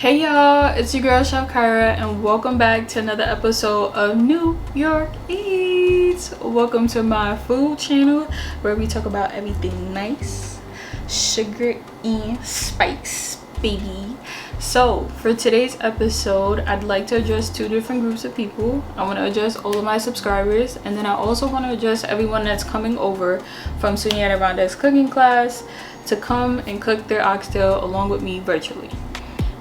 Hey y'all, it's your girl Chef Kyra and welcome back to another episode of New York Eats. Welcome to my food channel where we talk about everything nice, sugar and spice, baby. So for today's episode, I'd like to address two different groups of people. I want to address all of my subscribers, and then I also want to address everyone that's coming over from Suny and Rhonda's cooking class to come and cook their oxtail along with me virtually.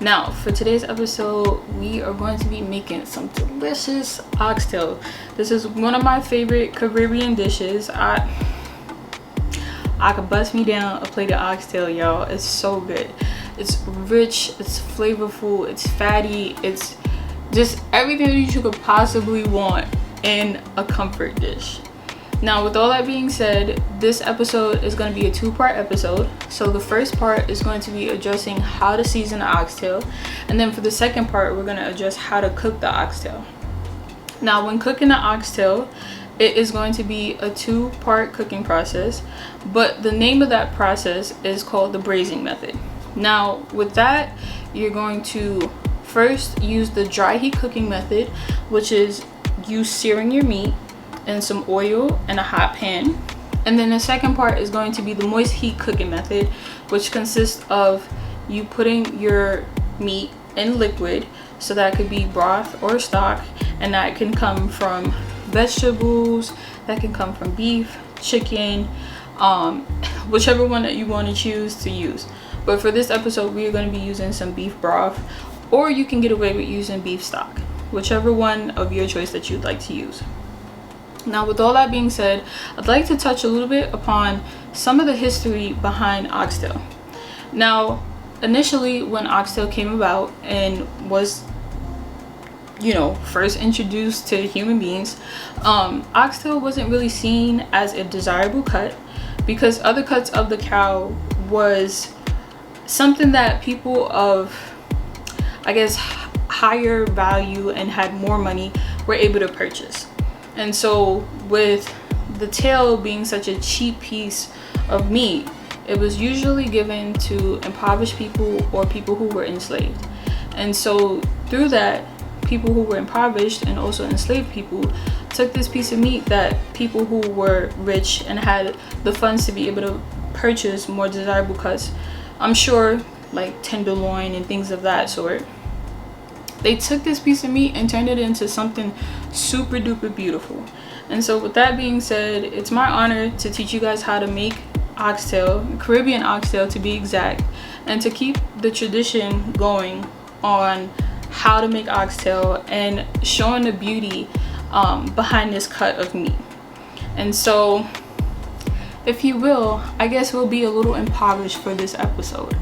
Now, for today's episode, we are going to be making some delicious oxtail. This is one of my favorite Caribbean dishes. I could bust me down a plate of oxtail, y'all. It's so good. It's rich, it's flavorful, it's fatty, it's just everything that you could possibly want in a comfort dish. Now, with all that being said, this episode is going to be a two-part episode. So the first part is going to be addressing how to season the oxtail, and then for the second part, we're going to address how to cook the oxtail. Now, when cooking the oxtail, it is going to be a two-part cooking process, but the name of that process is called the braising method. Now, with that, you're going to first use the dry heat cooking method, which is you searing your meat in some oil in a hot pan. And then the second part is going to be the moist heat cooking method, which consists of you putting your meat in liquid, so that could be broth or stock, and that can come from vegetables, that can come from beef, chicken, whichever one that you want to choose to use. But for this episode, we are going to be using some beef broth, or you can get away with using beef stock, whichever one of your choice that you'd like to use. Now, with all that being said, I'd like to touch a little bit upon some of the history behind oxtail. Now, initially when oxtail came about and was, first introduced to human beings, oxtail wasn't really seen as a desirable cut because other cuts of the cow was something that people of, higher value and had more money were able to purchase. And so with the tail being such a cheap piece of meat, it was usually given to impoverished people or people who were enslaved. And so through that, people who were impoverished and also enslaved people took this piece of meat that people who were rich and had the funds to be able to purchase more desirable cuts, I'm sure like tenderloin and things of that sort, they took this piece of meat and turned it into something super duper beautiful. And so with that being said, it's my honor to teach you guys how to make oxtail, Caribbean oxtail to be exact, and to keep the tradition going on how to make oxtail and showing the beauty behind this cut of meat. And so, if you will, I guess we'll be a little impoverished for this episode.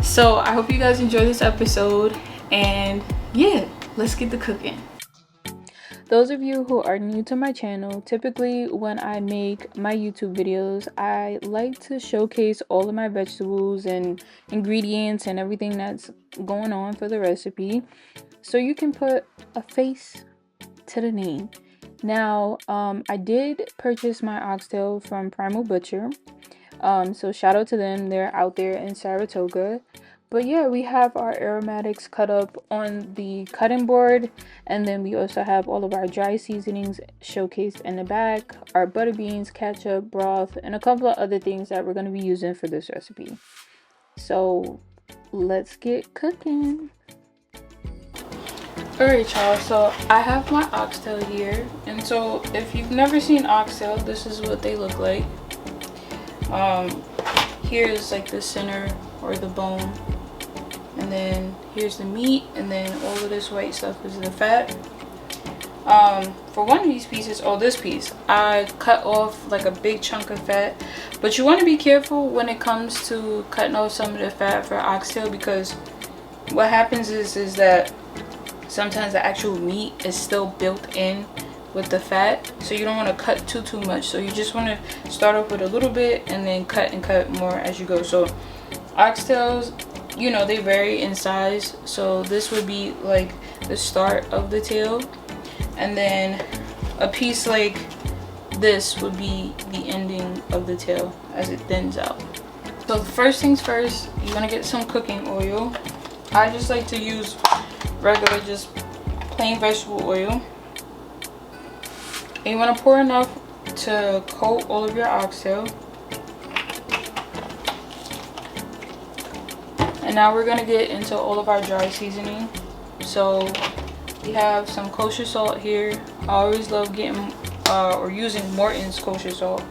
So I hope you guys enjoy this episode, and yeah, let's get to cooking. Those of you who are new to my channel, typically when I make my YouTube videos, I like to showcase all of my vegetables and ingredients and everything that's going on for the recipe, so you can put a face to the name. Now, I did purchase my oxtail from Primal Butcher, so shout out to them. They're out there in Saratoga. But yeah, we have our aromatics cut up on the cutting board, and then we also have all of our dry seasonings showcased in the back, our butter beans, ketchup, broth, and a couple of other things that we're going to be using for this recipe. So let's get cooking. Alright y'all, so I have my oxtail here, and so if you've never seen oxtail, this is what they look like. Here's like the center or the bone, and then here's the meat, and then all of this white stuff is the fat. For one of these pieces, this piece, I cut off like a big chunk of fat, but you want to be careful when it comes to cutting off some of the fat for oxtail, because what happens is that sometimes the actual meat is still built in with the fat, so you don't want to cut too much. So you just want to start off with a little bit and then cut more as you go. So oxtails, they vary in size, so this would be like the start of the tail, and then a piece like this would be the ending of the tail as it thins out. So first things first, you want to get some cooking oil. I just like to use regular, just plain vegetable oil. And you want to pour enough to coat all of your oxtail. And now we're going to get into all of our dry seasoning. So we have some kosher salt here. I always love getting or using Morton's kosher salt.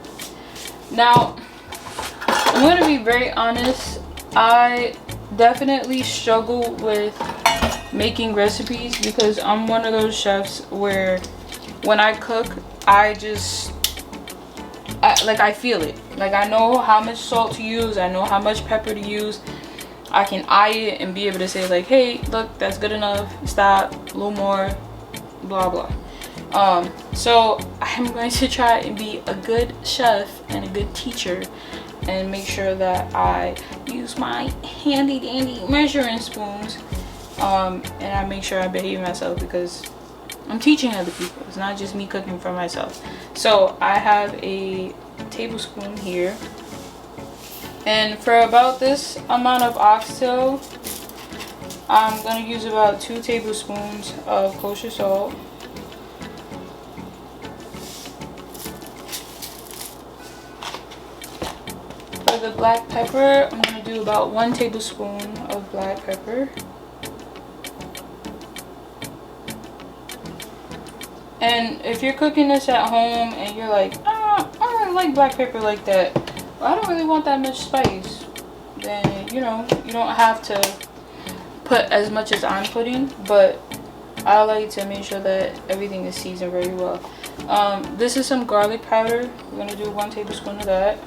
Now, I'm going to be very honest. I definitely struggle with making recipes because I'm one of those chefs where when I cook, I feel it. Like, I know how much salt to use. I know how much pepper to use. I can eye it and be able to say like, hey, look, that's good enough. Stop, a little more, blah, blah. So I'm going to try and be a good chef and a good teacher and make sure that I use my handy dandy measuring spoons. And I make sure I behave myself because I'm teaching other people. It's not just me cooking for myself. So I have a tablespoon here. And for about this amount of oxtail, I'm going to use about 2 tablespoons of kosher salt. For the black pepper, I'm going to do about 1 tablespoon of black pepper. And if you're cooking this at home and you're like, I don't like black pepper like that, I don't really want that much spice, then you know, you don't have to put as much as I'm putting, but I like to make sure that everything is seasoned very well. This is some garlic powder. We're going to do 1 tablespoon of that.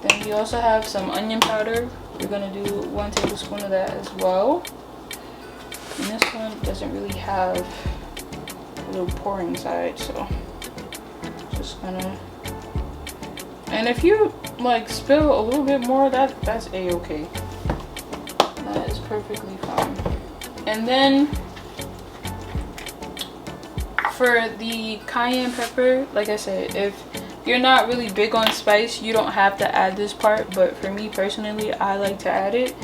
Then we also have some onion powder. We're going to do 1 tablespoon of that as well. And this one doesn't really have a little pouring side, so just gonna. And if you like spill a little bit more, that's a-okay. That is perfectly fine. And then for the cayenne pepper, like I said, if you're not really big on spice, you don't have to add this part, but for me personally, I like to add it.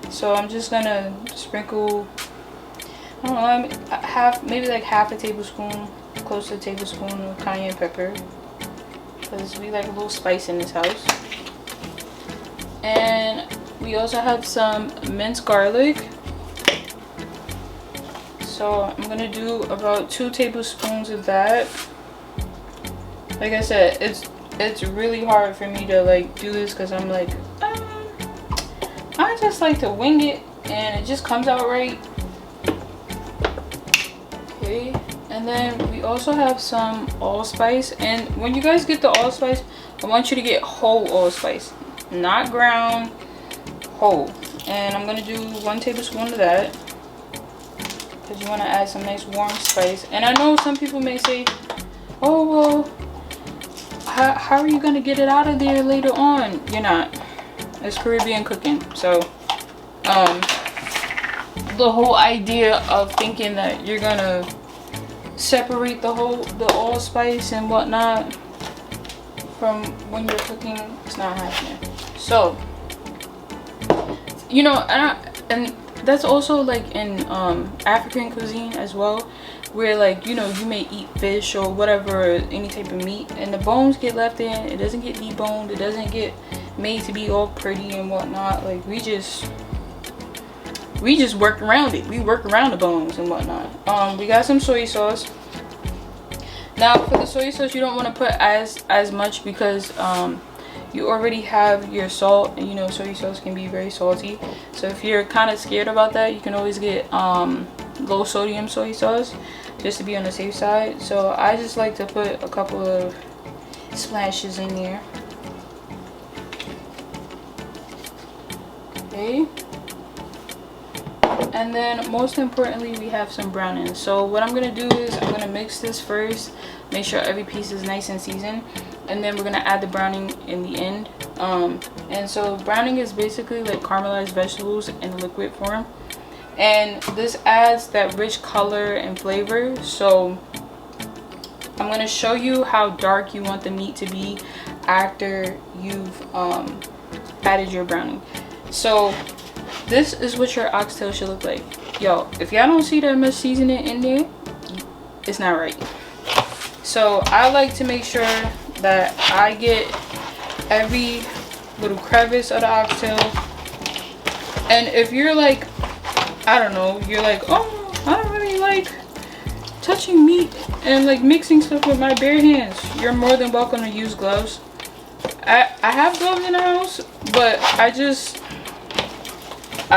So I'm just gonna sprinkle, I don't know, maybe like half a tablespoon, close to a tablespoon of cayenne pepper, because we like a little spice in this house. And we also have some minced garlic. So I'm gonna do about 2 tablespoons of that. Like I said, it's really hard for me to like do this because I'm like, I just like to wing it and it just comes out right. Okay, and then we also have some allspice. And when you guys get the allspice, I want you to get whole allspice, not ground, whole. And I'm gonna do 1 tablespoon of that because you want to add some nice warm spice. And I know some people may say, oh well, how are you gonna get it out of there later on? You're not. It's Caribbean cooking, so the whole idea of thinking that you're gonna separate the allspice and whatnot from when you're cooking, it's not happening. So you know, and that's also like in African cuisine as well, where like, you know, you may eat fish or whatever, any type of meat, and the bones get left in. It doesn't get deboned, it doesn't get made to be all pretty and whatnot. Like we just work around it. We work around the bones and whatnot. We got some soy sauce. Now for the soy sauce, you don't want to put as much because you already have your salt, and you know soy sauce can be very salty. So if you're kind of scared about that, you can always get low sodium soy sauce just to be on the safe side. So I just like to put a couple of splashes in there. Okay, and then most importantly, we have some browning. So what I'm gonna do is I'm gonna mix this first, make sure every piece is nice and seasoned, and then we're gonna add the browning in the end. And so browning is basically like caramelized vegetables in liquid form, and this adds that rich color and flavor. So I'm gonna show you how dark you want the meat to be after you've added your browning. So this is what your oxtail should look like. Yo, if y'all don't see that much seasoning in there, it's not right. So I like to make sure that I get every little crevice of the oxtail. And if you're like, I don't know, you're like, oh, I don't really like touching meat and like mixing stuff with my bare hands, you're more than welcome to use gloves. I have gloves in the house, but I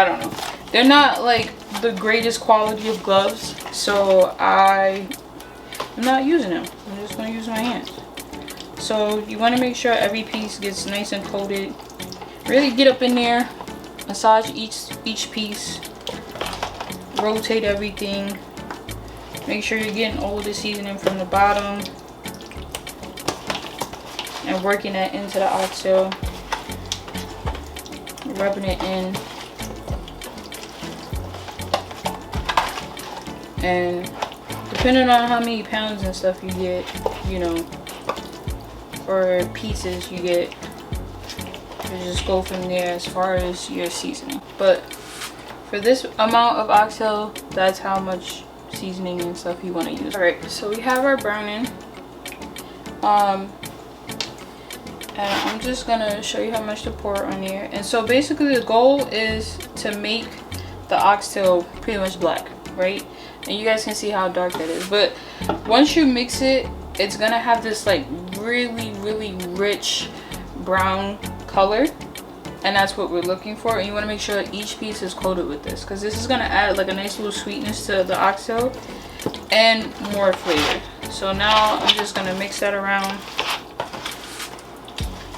don't know, they're not like the greatest quality of gloves, so I'm not using them. I'm just going to use my hands. So you want to make sure every piece gets nice and coated. Really get up in there, massage each piece, rotate everything. Make sure you're getting all of the seasoning from the bottom and working that into the oxtail, rubbing it in. And depending on how many pounds and stuff you get, you know, or pieces you get, you just go from there as far as your seasoning. But for this amount of oxtail, that's how much seasoning and stuff you want to use. Alright, so we have our browning. And I'm just gonna show you how much to pour on here. And so basically the goal is to make the oxtail pretty much black, right? And you guys can see how dark that is. But once you mix it, it's gonna have this like really rich brown color, and that's what we're looking for. And you want to make sure each piece is coated with this, because this is going to add like a nice little sweetness to the oxtail and more flavor. So now I'm just going to mix that around,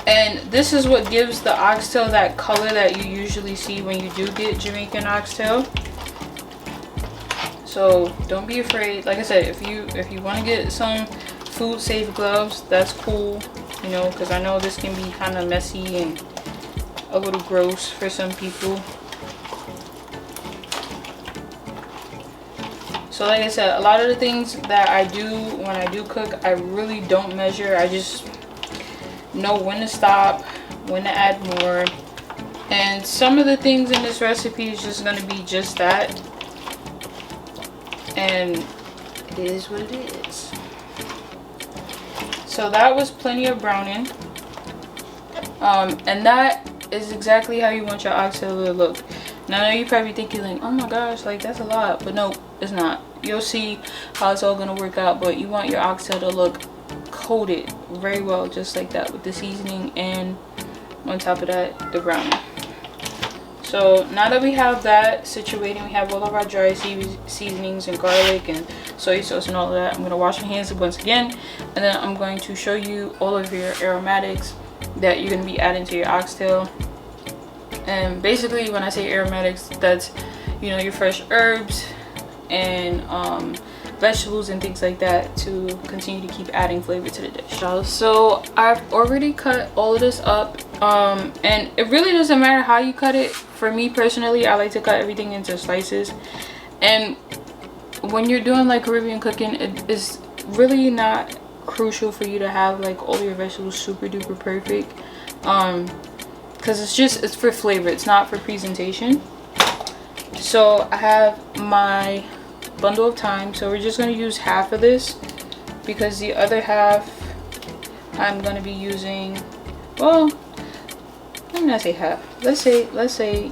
and this is what gives the oxtail that color that you usually see when you do get Jamaican oxtail. So don't be afraid. Like I said, if you want to get some food safe gloves, that's cool, you know, because I know this can be kind of messy and a little gross for some people. So like I said, a lot of the things that I do when I do cook, I really don't measure. I just know when to stop, when to add more. And some of the things in this recipe is just going to be just that, and it is what it is. So that was plenty of browning, and that is exactly how you want your oxtail to look. Now I know you're probably thinking like, oh my gosh, like that's a lot, but no, it's not. You'll see how it's all gonna work out. But you want your oxtail to look coated very well, just like that, with the seasoning, and on top of that, the browning. So now that we have that situated, we have all of our dry seasonings and garlic and soy sauce and all of that. I'm going to wash my hands once again, and then I'm going to show you all of your aromatics that you're going to be adding to your oxtail. And basically when I say aromatics, that's, you know, your fresh herbs and vegetables and things like that to continue to keep adding flavor to the dish. So I've already cut all of this up, and it really doesn't matter how you cut it. For me personally, I like to cut everything into slices. And when you're doing like Caribbean cooking, it is really not crucial for you to have like all your vegetables super duper perfect, because it's for flavor, it's not for presentation. So I have my bundle of thyme, so we're just going to use half of this, because the other half I'm going to be using, well, let me not say half, let's say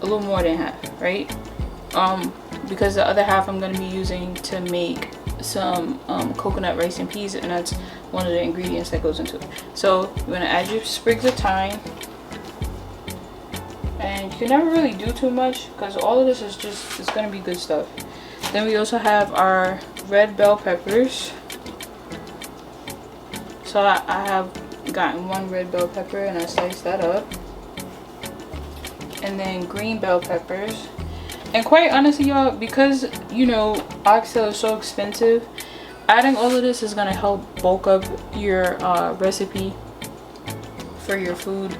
a little more than half, right? Because the other half I'm going to be using to make some coconut rice and peas, and that's one of the ingredients that goes into it. So you want to add your sprigs of thyme, and you can never really do too much because all of this is just, it's going to be good stuff. Then we also have our red bell peppers. So I have gotten one red bell pepper and I sliced that up, and then green bell peppers. And quite honestly, y'all, because you know oxtail is so expensive, adding all of this is going to help bulk up your recipe for your food,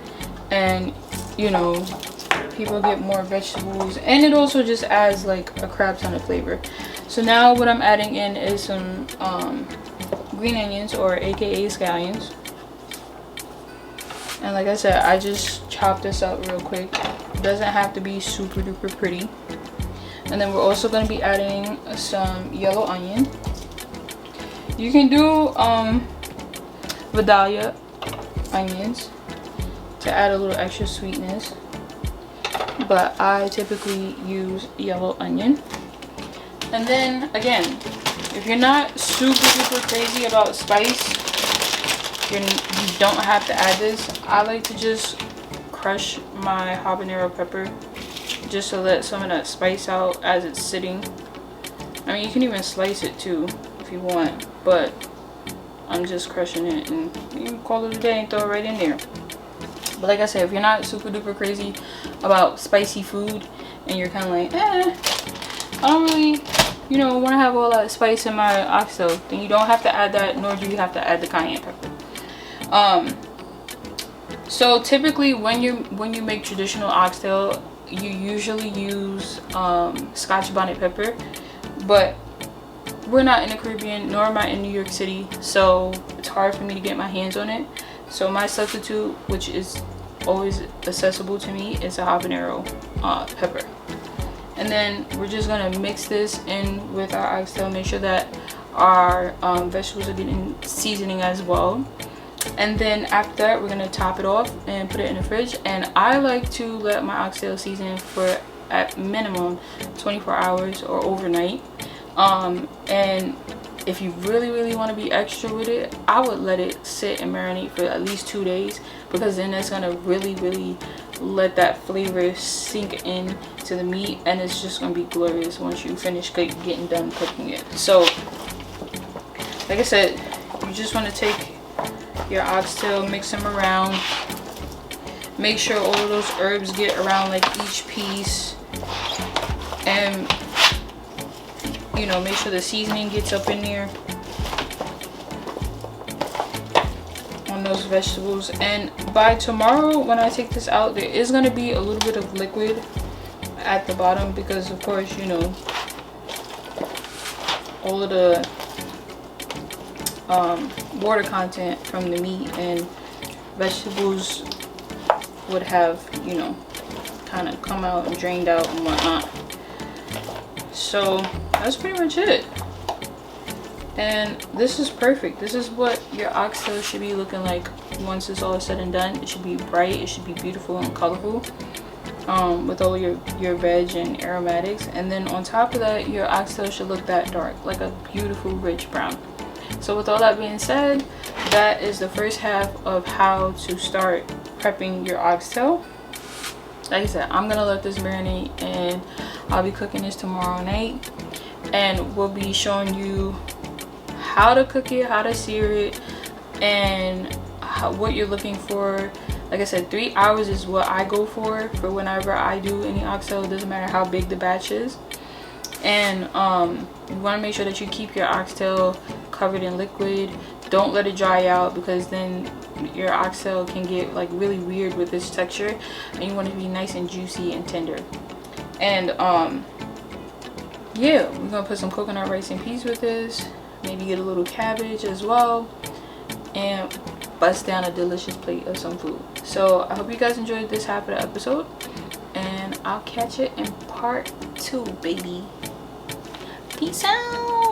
and you know, people get more vegetables, and it also just adds like a crap ton of flavor. So now what I'm adding in is some green onions, or aka scallions. And like I said, I just chopped this up real quick doesn't have to be super duper pretty. And then we're also going to be adding some yellow onion. You can do Vidalia onions to add a little extra sweetness, but I typically use yellow onion. And then again, if you're not super duper crazy about spice, you don't have to add this. I like to just crush my habanero pepper just to let some of that spice out as it's sitting. I mean, you can even slice it too if you want, but I'm just crushing it, and you can call it a day and throw it right in there. But like I said, if you're not super duper crazy about spicy food and you're kind of like, I don't really, you know, want to have all that spice in my oxtail, then you don't have to add that, nor do you have to add the cayenne pepper. So typically when you make traditional oxtail, you usually use Scotch bonnet pepper, but we're not in the Caribbean, nor am I in New York City, so it's hard for me to get my hands on it. So my substitute, which is always accessible to me, is a habanero pepper. And then we're just gonna mix this in with our oxtail, make sure that our vegetables are getting seasoning as well. And then after that, we're gonna top it off and put it in the fridge. And I like to let my oxtail season for at minimum 24 hours or overnight. And if you really want to be extra with it, I would let it sit and marinate for at least 2 days, because then it's gonna really let that flavor sink in to the meat, and it's just gonna be glorious once you finish getting done cooking it. So like I said, you just want to take your oxtail, mix them around, make sure all of those herbs get around like each piece, and you know, make sure the seasoning gets up in there on those vegetables. And by tomorrow, when I take this out, there is going to be a little bit of liquid at the bottom, because of course, you know, all of the water content from the meat and vegetables would have, you know, kind of come out and drained out and whatnot. So that's pretty much it. And this is perfect. This is what your oxtail should be looking like once it's all said and done. It should be bright, it should be beautiful and colorful, with all your veg and aromatics. And then on top of that, your oxtail should look that dark, like a beautiful rich brown. So with all that being said, that is the first half of how to start prepping your oxtail. Like I said, I'm gonna let this marinate, and I'll be cooking this tomorrow night, and we'll be showing you how to cook it, how to sear it, and what you're looking for. Like I said, 3 hours is what I go for whenever I do any oxtail. It doesn't matter how big the batch is. And you want to make sure that you keep your oxtail covered in liquid. Don't let it dry out, because then your oxtail can get like really weird with this texture, and you want it to be nice and juicy and tender. And yeah, we're gonna put some coconut rice and peas with this, maybe get a little cabbage as well, and bust down a delicious plate of some food. So I hope you guys enjoyed this half of the episode, and I'll catch it in part 2, baby. Peace out.